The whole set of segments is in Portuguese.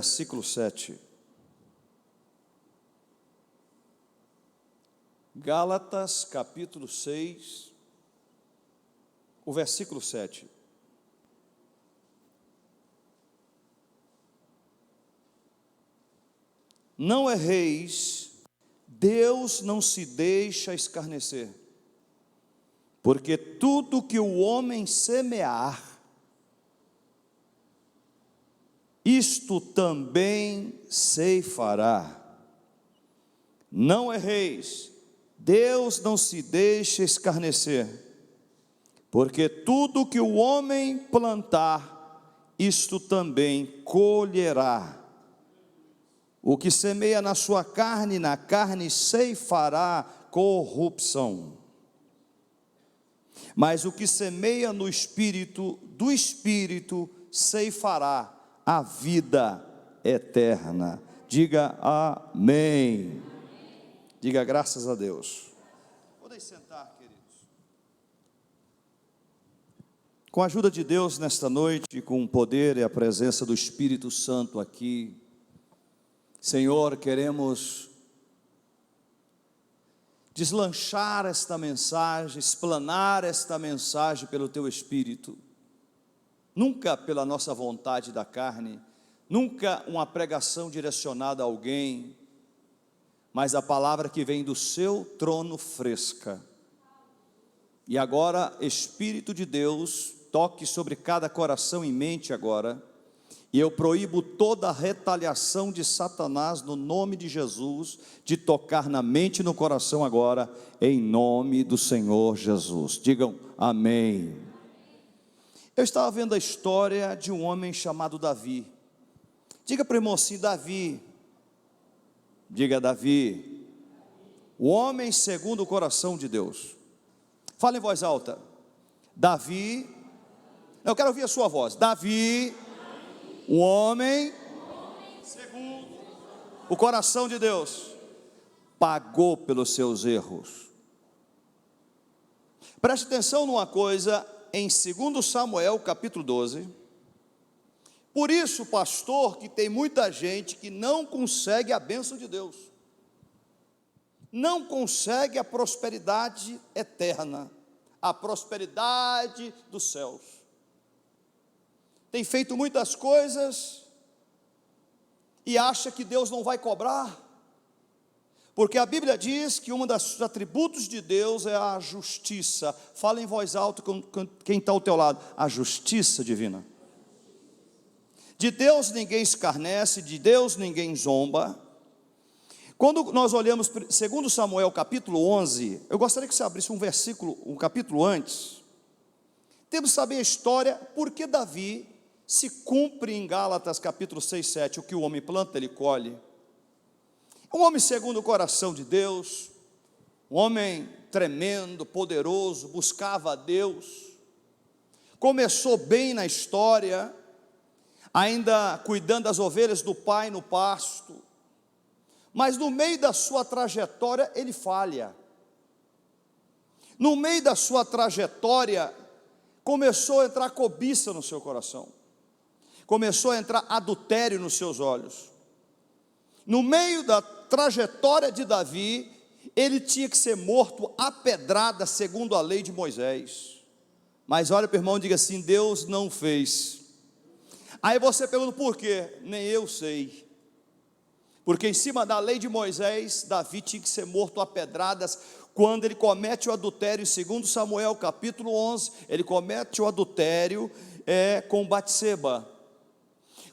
Versículo 7. Gálatas, capítulo 6, o versículo 7. Não erreis, Deus não se deixa escarnecer, porque tudo que o homem semear, isto também ceifará. Não erreis, Deus não se deixa escarnecer, porque tudo que o homem plantar, isto também colherá. O que semeia na sua carne, na carne ceifará corrupção. Mas o que semeia no Espírito, do Espírito ceifará a vida eterna. Diga amém. Diga graças a Deus. Podem sentar, queridos. Com a ajuda de Deus nesta noite, com o poder e a presença do Espírito Santo aqui, Senhor, queremos deslanchar esta mensagem, explanar esta mensagem pelo Teu Espírito, nunca pela nossa vontade da carne, nunca uma pregação direcionada a alguém, mas a palavra que vem do Seu trono fresca. E agora, Espírito de Deus, toque sobre cada coração e mente agora, e eu proíbo toda retaliação de Satanás no nome de Jesus, de tocar na mente e no coração agora, em nome do Senhor Jesus. Digam amém. Eu estava vendo a história de um homem chamado Davi. Diga para o irmão assim, Davi. Diga Davi. O homem segundo o coração de Deus. Fala em voz alta. Davi. Eu quero ouvir a sua voz. Davi. O homem segundo o coração de Deus pagou pelos seus erros. Preste atenção numa coisa, em 2 Samuel capítulo 12. Por isso, pastor, que tem muita gente que não consegue a bênção de Deus, não consegue a prosperidade eterna, a prosperidade dos céus. Tem feito muitas coisas e acha que Deus não vai cobrar, porque a Bíblia diz que um dos atributos de Deus é a justiça. Fala em voz alta com quem está ao teu lado, a justiça divina. De Deus ninguém escarnece, de Deus ninguém zomba. Quando nós olhamos 2 Samuel capítulo 11, eu gostaria que você abrisse um capítulo antes. Temos que saber a história, porque Davi se cumpre em Gálatas capítulo 6, 7, o que o homem planta, ele colhe. Um homem segundo o coração de Deus, um homem tremendo, poderoso, buscava a Deus, começou bem na história, ainda cuidando das ovelhas do pai no pasto, mas no meio da sua trajetória ele falha. No meio da sua trajetória começou a entrar cobiça no seu coração, começou a entrar adultério nos seus olhos. No meio da trajetória de Davi, ele tinha que ser morto a pedrada segundo a lei de Moisés. Mas olha para o irmão e diga assim, Deus não fez. Aí você pergunta por quê? Nem eu sei. Porque em cima da lei de Moisés, Davi tinha que ser morto a pedradas. Quando ele comete o adultério, em 2 Samuel capítulo 11, ele comete o adultério com Batseba.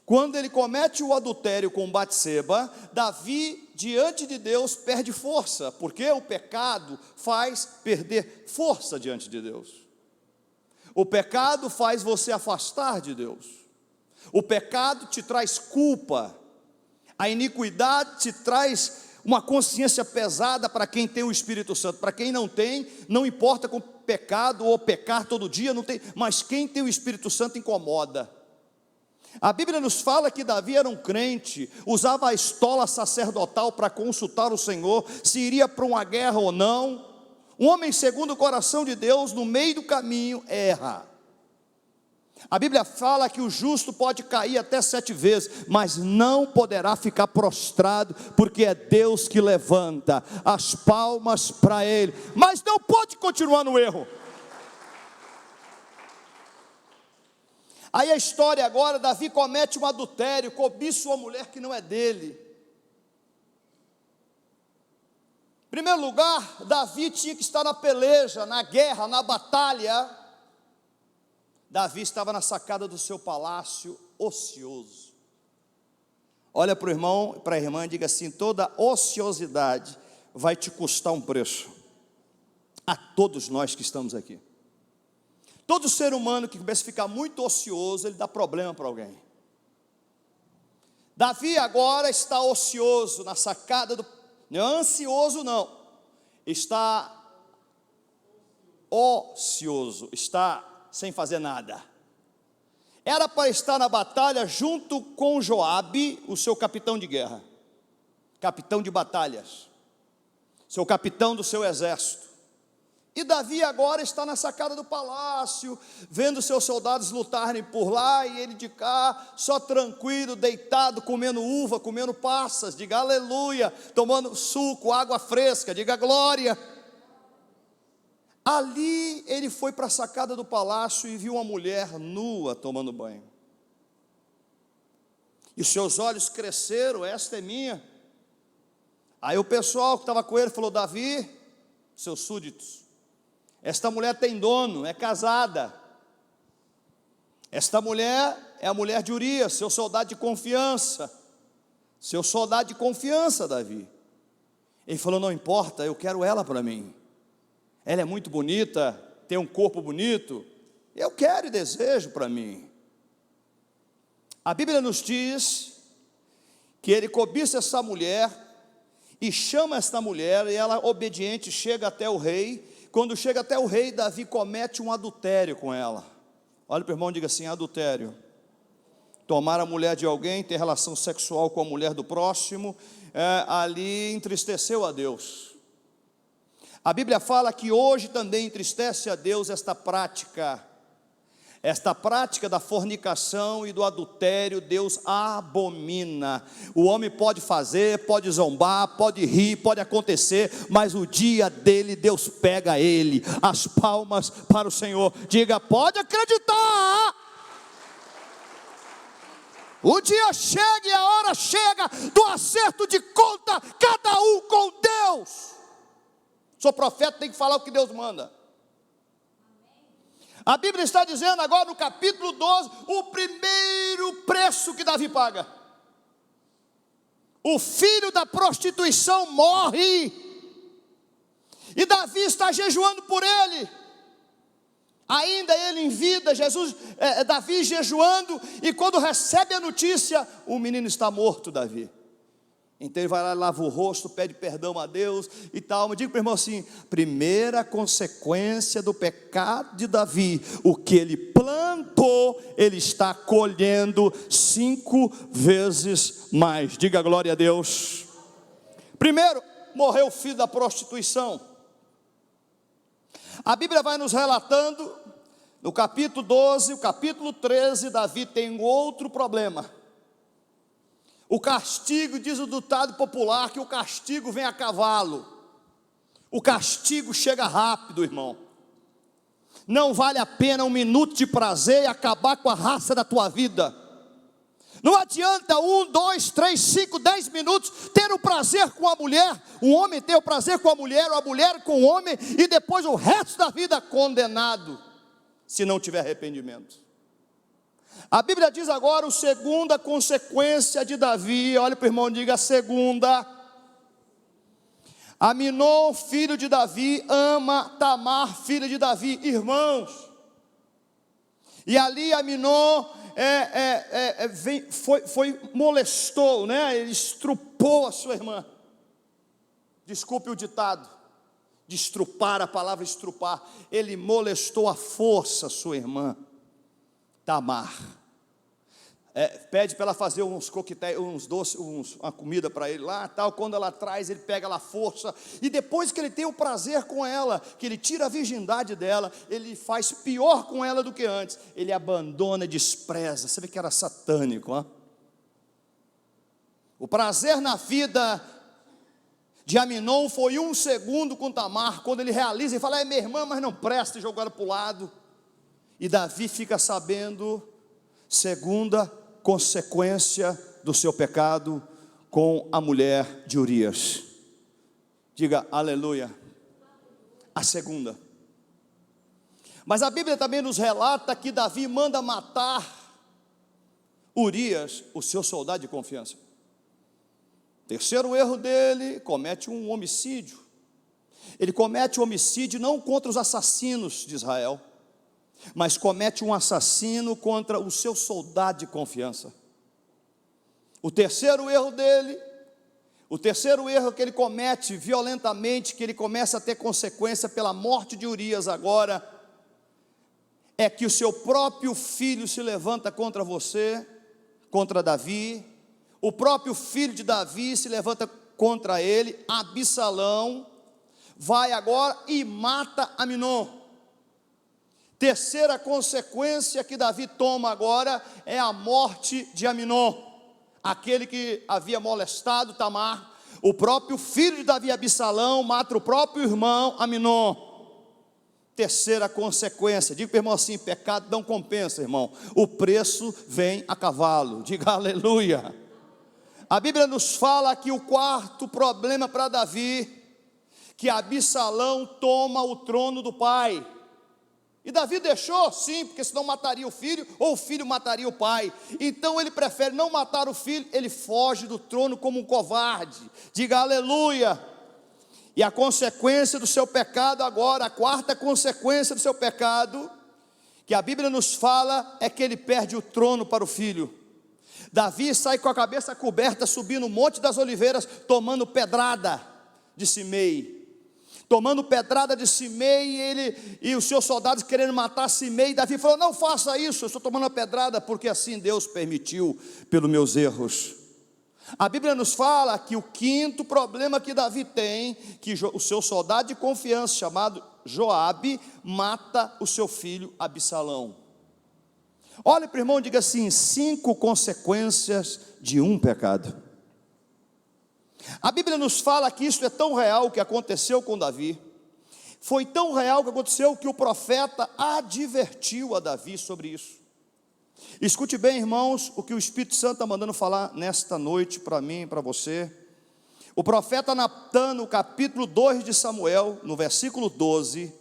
Quando ele comete o adultério com Batseba, Davi, diante de Deus, perde força, porque o pecado faz perder força diante de Deus. O pecado faz você afastar de Deus. O pecado te traz culpa. A iniquidade te traz uma consciência pesada para quem tem o Espírito Santo. Para quem não tem, não importa com pecado ou pecar todo dia, não tem, mas quem tem o Espírito Santo incomoda. A Bíblia nos fala que Davi era um crente, usava a estola sacerdotal para consultar o Senhor, se iria para uma guerra ou não. Um homem segundo o coração de Deus, no meio do caminho, erra. A Bíblia fala que o justo pode cair até 7 vezes, mas não poderá ficar prostrado, porque é Deus que levanta. As palmas para Ele, mas não pode continuar no erro. Aí a história agora, Davi comete um adultério, cobiça uma mulher que não é dele. Em primeiro lugar, Davi tinha que estar na peleja, na guerra, na batalha. Davi estava na sacada do seu palácio, ocioso. Olha para o irmão e para a irmã e diga assim: toda ociosidade vai te custar um preço. A todos nós que estamos aqui. Todo ser humano que começa a ficar muito ocioso, ele dá problema para alguém. Davi agora está ocioso na sacada do... Não é ansioso não, está ocioso, está sem fazer nada. Era para estar na batalha junto com Joabe, o seu capitão de guerra, capitão de batalhas, seu capitão do seu exército. E Davi agora está na sacada do palácio, vendo seus soldados lutarem por lá, e ele de cá, só tranquilo, deitado, comendo uva, comendo passas, diga aleluia, tomando suco, água fresca, diga glória. Ali ele foi para a sacada do palácio e viu uma mulher nua tomando banho. E seus olhos cresceram: esta é minha. Aí o pessoal que estava com ele falou: Davi, seus súditos, esta mulher tem dono, é casada. Esta mulher é a mulher de Urias, seu soldado de confiança. Seu soldado de confiança, Davi. Ele falou: não importa, eu quero ela para mim. Ela é muito bonita, tem um corpo bonito, eu quero e desejo para mim. A Bíblia nos diz que ele cobiça essa mulher e chama esta mulher, e ela obediente chega até o rei. Quando chega até o rei, Davi comete um adultério com ela. Olha para o irmão e diga assim: adultério. Tomar a mulher de alguém, ter relação sexual com a mulher do próximo, ali entristeceu a Deus. A Bíblia fala que hoje também entristece a Deus esta prática da fornicação e do adultério. Deus abomina. O homem pode fazer, pode zombar, pode rir, pode acontecer, mas o dia dele, Deus pega ele. As palmas para o Senhor, diga: pode acreditar. O dia chega e a hora chega do acerto de conta, cada um com Deus. Sou profeta, tem que falar o que Deus manda. A Bíblia está dizendo agora no capítulo 12, o primeiro preço que Davi paga. O filho da prostituição morre, e Davi está jejuando por ele. Ainda ele em vida, Davi jejuando, e quando recebe a notícia, o menino está morto, Davi. Então ele vai lá, lava o rosto, pede perdão a Deus e tal. Mas diga para o irmão assim: primeira consequência do pecado de Davi, o que ele plantou, ele está colhendo 5 vezes mais. Diga glória a Deus. Primeiro, morreu o filho da prostituição. A Bíblia vai nos relatando, no capítulo 12, o capítulo 13, Davi tem outro problema. O castigo, diz o ditado popular, que o castigo vem a cavalo. O castigo chega rápido, irmão. Não vale a pena um minuto de prazer e acabar com a raça da tua vida. Não adianta 1, 2, 3, 5, 10 minutos ter o prazer com a mulher, o homem ter o prazer com a mulher, ou a mulher com o homem, e depois o resto da vida condenado, se não tiver arrependimento. A Bíblia diz agora a segunda consequência de Davi. Olha para o irmão e diga: a segunda. Aminon, filho de Davi, ama Tamar, filha de Davi. Irmãos, e ali Aminon molestou, né? Ele estrupou a sua irmã. Desculpe o ditado, de estrupar, a palavra estrupar. Ele molestou à força a sua irmã Tamar. pede para ela fazer uns coquetéis, uns doces, uma comida para ele lá, tal. Quando ela traz, ele pega lá força, e depois que ele tem o prazer com ela, que ele tira a virgindade dela, ele faz pior com ela do que antes, ele abandona e despreza. Você vê que era satânico, hein? O prazer na vida de Aminon foi 1 segundo com Tamar, quando ele realiza e fala: é minha irmã, mas não presta, e jogou ela para o lado. E Davi fica sabendo, segunda consequência do seu pecado com a mulher de Urias. Diga aleluia. A segunda. Mas a Bíblia também nos relata que Davi manda matar Urias, o seu soldado de confiança. Terceiro erro dele, comete um homicídio. Ele comete um homicídio não contra os assassinos de Israel, mas comete um assassino contra o seu soldado de confiança. O terceiro erro dele, o terceiro erro que ele comete violentamente, que ele começa a ter consequência pela morte de Urias agora, é que o seu próprio filho se levanta contra você, contra Davi. O próprio filho de Davi se levanta contra ele, Absalão, vai agora e mata Aminon. Terceira consequência que Davi toma agora é a morte de Aminon, aquele que havia molestado Tamar. O próprio filho de Davi, Absalão, mata o próprio irmão Aminon. Terceira consequência, diga para o irmão assim: pecado não compensa, irmão, o preço vem a cavalo. Diga aleluia. A Bíblia nos fala que o quarto problema para Davi, que Absalão toma o trono do pai. E Davi deixou, sim, porque senão mataria o filho, ou o filho mataria o pai. Então ele prefere não matar o filho, ele foge do trono como um covarde. Diga aleluia. E a consequência do seu pecado agora, a quarta consequência do seu pecado, que a Bíblia nos fala, é que ele perde o trono para o filho. Davi sai com a cabeça coberta, subindo o Monte das Oliveiras, tomando pedrada de Simei. Tomando pedrada de Simei, ele e os seus soldados querendo matar Simei. Davi falou: não faça isso, eu estou tomando a pedrada, porque assim Deus permitiu, pelos meus erros. A Bíblia nos fala que o quinto problema que Davi tem, que o seu soldado de confiança, chamado Joabe, mata o seu filho Absalão. Olhe para o irmão e diga assim: 5 consequências de um pecado. A Bíblia nos fala que isso é tão real que aconteceu com Davi. Foi tão real que aconteceu que o profeta advertiu a Davi sobre isso. Escute bem, irmãos, o que o Espírito Santo está mandando falar nesta noite para mim e para você. O profeta Natan, no capítulo 2 de Samuel, no versículo 12,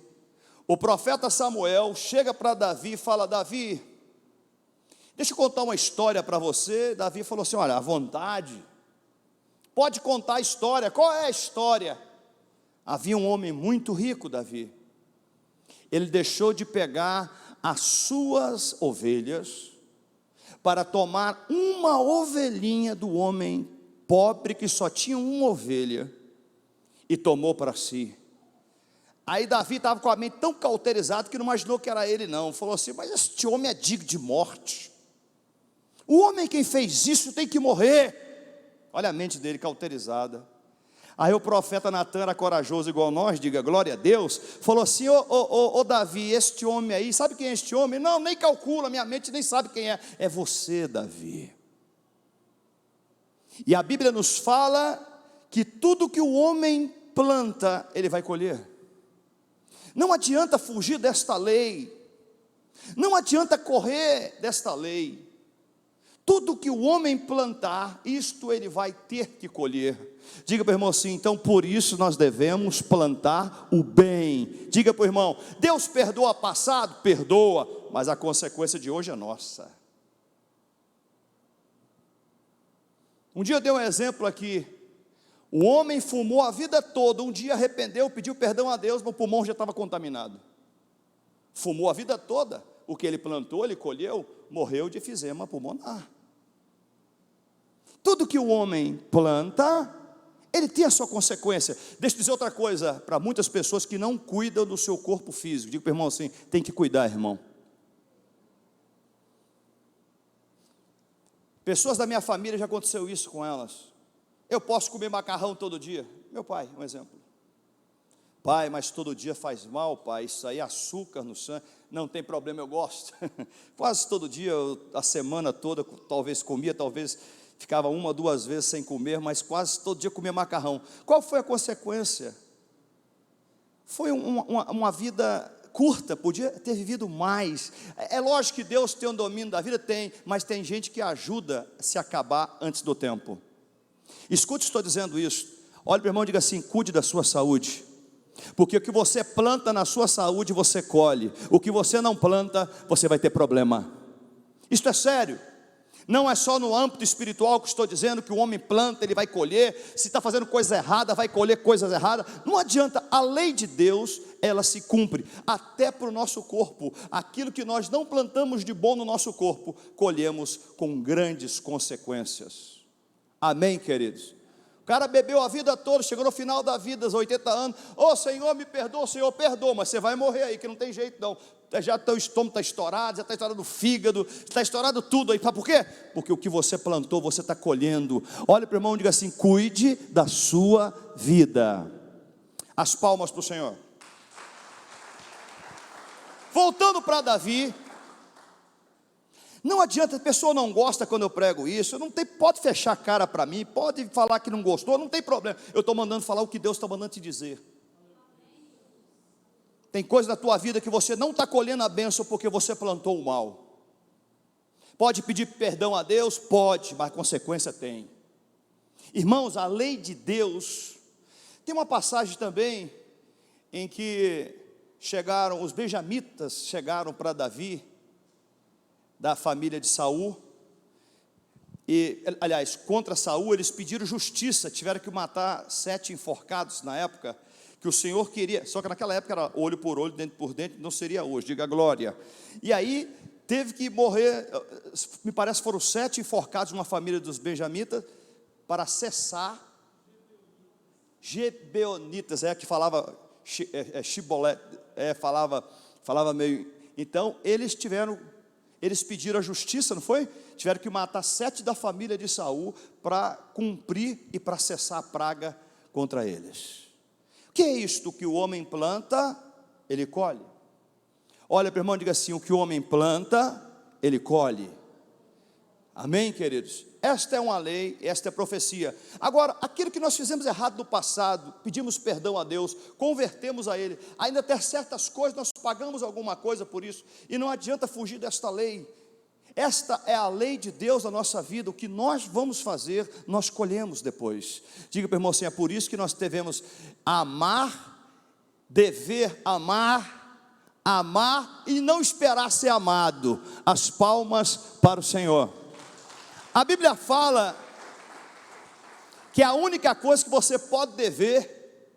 o profeta Samuel chega para Davi e fala: Davi, deixa eu contar uma história para você. Davi falou assim: olha, à vontade, pode contar a história. Qual é a história? Havia um homem muito rico, Davi. Ele deixou de pegar as suas ovelhas para tomar uma ovelhinha do homem pobre que só tinha uma ovelha e tomou para si. Aí Davi estava com a mente tão cauterizada que não imaginou que era ele não. Falou assim: mas este homem é digno de morte. O homem quem fez isso tem que morrer. Olha a mente dele cauterizada. Aí o profeta Natan era corajoso igual nós, diga glória a Deus, falou assim: ô Davi, este homem aí, sabe quem é este homem? Não, nem calcula, minha mente nem sabe quem é. É você, Davi. E a Bíblia nos fala que tudo que o homem planta, ele vai colher. Não adianta fugir desta lei, não adianta correr desta lei. Tudo que o homem plantar, isto ele vai ter que colher. Diga para o irmão assim: então por isso nós devemos plantar o bem. Diga para o irmão: Deus perdoa passado? Perdoa, mas a consequência de hoje é nossa. Um dia eu dei um exemplo aqui. O homem fumou a vida toda, um dia arrependeu, pediu perdão a Deus, mas o pulmão já estava contaminado. Fumou a vida toda, o que ele plantou, ele colheu, morreu de efizema pulmonar. Tudo que o homem planta, ele tem a sua consequência. Deixa eu dizer outra coisa, para muitas pessoas que não cuidam do seu corpo físico. Digo para o irmão assim: tem que cuidar, irmão. Pessoas da minha família já aconteceu isso com elas. Eu posso comer macarrão todo dia? Meu pai, um exemplo. Pai, mas todo dia faz mal, pai, isso aí é açúcar no sangue. Não tem problema, eu gosto. Quase todo dia, a semana toda, talvez comia, talvez ficava 1 ou 2 vezes sem comer, mas quase todo dia comia macarrão. Qual foi a consequência? Foi uma vida curta, podia ter vivido mais. É lógico que Deus tem um domínio da vida, tem, mas tem gente que ajuda a se acabar antes do tempo. Escute, estou dizendo isso. Olhe para o irmão e diga assim: cuide da sua saúde, porque o que você planta na sua saúde, você colhe. O que você não planta, você vai ter problema. Isto é sério. Não é só no âmbito espiritual que estou dizendo que o homem planta, ele vai colher. Se está fazendo coisa errada, vai colher coisas erradas. Não adianta, a lei de Deus, ela se cumpre, até para o nosso corpo. Aquilo que nós não plantamos de bom no nosso corpo, colhemos com grandes consequências. Amém, queridos? O cara bebeu a vida toda, chegou no final da vida, aos 80 anos, Senhor, me perdoa, Senhor, perdoa, mas você vai morrer aí, que não tem jeito não. Já teu estômago está estourado, já está estourado o fígado, está estourado tudo aí. Sabe por quê? Porque o que você plantou, você está colhendo. Olha para o irmão e diga assim: cuide da sua vida. As palmas para o Senhor. Voltando para Davi. Não adianta, a pessoa não gosta quando eu prego isso, pode fechar a cara para mim, pode falar que não gostou, não tem problema. Eu estou mandando falar o que Deus está mandando te dizer. Tem coisa na tua vida que você não está colhendo a bênção porque você plantou o mal. Pode pedir perdão a Deus? Pode, mas consequência tem. Irmãos, a lei de Deus, tem uma passagem também em que os benjamitas chegaram para Davi, da família de Saul, e, aliás, contra Saul eles pediram justiça, tiveram que matar 7 enforcados na época, que o Senhor queria, só que naquela época era olho por olho, dente por dente, não seria hoje, diga glória. E aí teve que morrer, me parece foram 7 enforcados uma família dos benjamitas, para cessar. Gebeonitas, que falava Shibolé, falava meio. Então eles pediram a justiça, não foi? Tiveram que matar 7 da família de Saul para cumprir e para cessar a praga contra eles. O que é isto? Que o homem planta, ele colhe. Olha para o irmão e diga assim: o que o homem planta, ele colhe. Amém, queridos? Esta é uma lei, esta é a profecia. Agora, aquilo que nós fizemos errado no passado, pedimos perdão a Deus, convertemos a Ele, ainda tem certas coisas, nós pagamos alguma coisa por isso, e não adianta fugir desta lei. Esta é a lei de Deus na nossa vida. O que nós vamos fazer, nós colhemos depois. Diga para o irmão assim: é por isso que nós devemos dever amar e não esperar ser amado. As palmas para o Senhor. A Bíblia fala que a única coisa que você pode dever,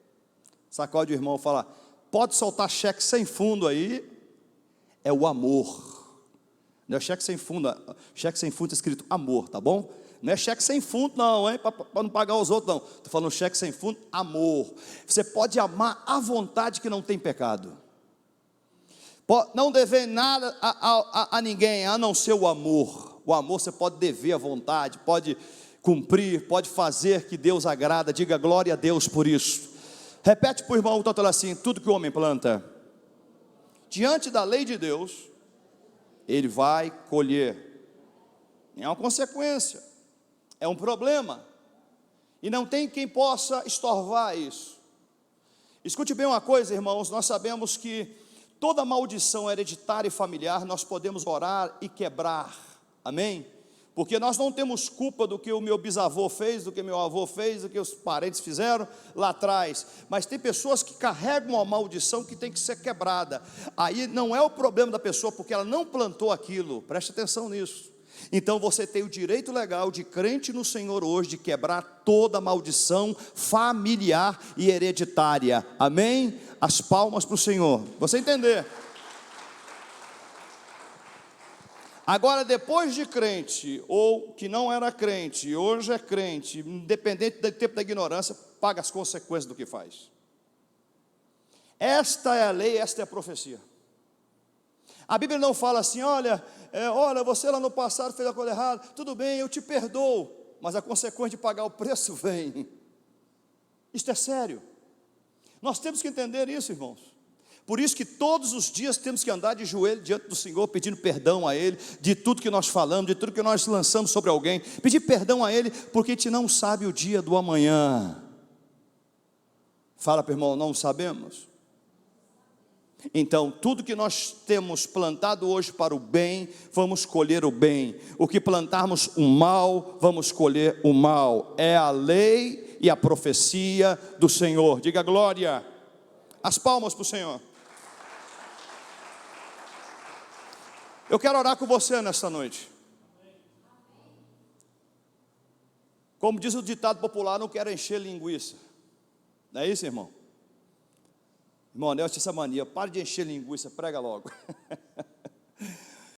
sacode o irmão e fala: pode soltar cheque sem fundo aí, é o amor. Não é cheque sem fundo está escrito amor, tá bom? Não é cheque sem fundo não, hein, para não pagar os outros não. Estou falando cheque sem fundo, amor. Você pode amar à vontade que não tem pecado. Não dever nada a ninguém, a não ser o amor. O amor você pode dever à vontade, pode cumprir, pode fazer que Deus agrada. Diga glória a Deus por isso. Repete para o irmão que está assim: tudo que o homem planta, diante da lei de Deus, ele vai colher. É uma consequência, é um problema, e não tem quem possa estorvar isso. Escute bem uma coisa, irmãos, nós sabemos que toda maldição hereditária e familiar nós podemos orar e quebrar, amém? Porque nós não temos culpa do que o meu bisavô fez, do que meu avô fez, do que os parentes fizeram lá atrás, mas tem pessoas que carregam uma maldição que tem que ser quebrada. Aí não é o problema da pessoa, porque ela não plantou aquilo, preste atenção nisso. Então você tem o direito legal de crente no Senhor hoje, de quebrar toda maldição familiar e hereditária, amém? As palmas para o Senhor, você entender. Agora, depois de crente, ou que não era crente, hoje é crente, independente do tempo da ignorância, paga as consequências do que faz. Esta é a lei, esta é a profecia. A Bíblia não fala assim, olha, você lá no passado fez a coisa errada, tudo bem, eu te perdoo, mas a consequência de pagar o preço vem. Isto é sério. Nós temos que entender isso, irmãos. Por isso que todos os dias temos que andar de joelho diante do Senhor, pedindo perdão a Ele, de tudo que nós falamos, de tudo que nós lançamos sobre alguém, pedir perdão a Ele, porque a gente não sabe o dia do amanhã. Fala para o irmão, não sabemos? Então, tudo que nós temos plantado hoje para o bem, vamos colher o bem. O que plantarmos o mal, vamos colher o mal. É a lei e a profecia do Senhor. Diga glória. As palmas para o Senhor. Eu quero orar com você nesta noite. Como diz o ditado popular, não quero encher linguiça. Não é isso, irmão? Irmão, Nelson, essa mania, pare de encher linguiça, prega logo.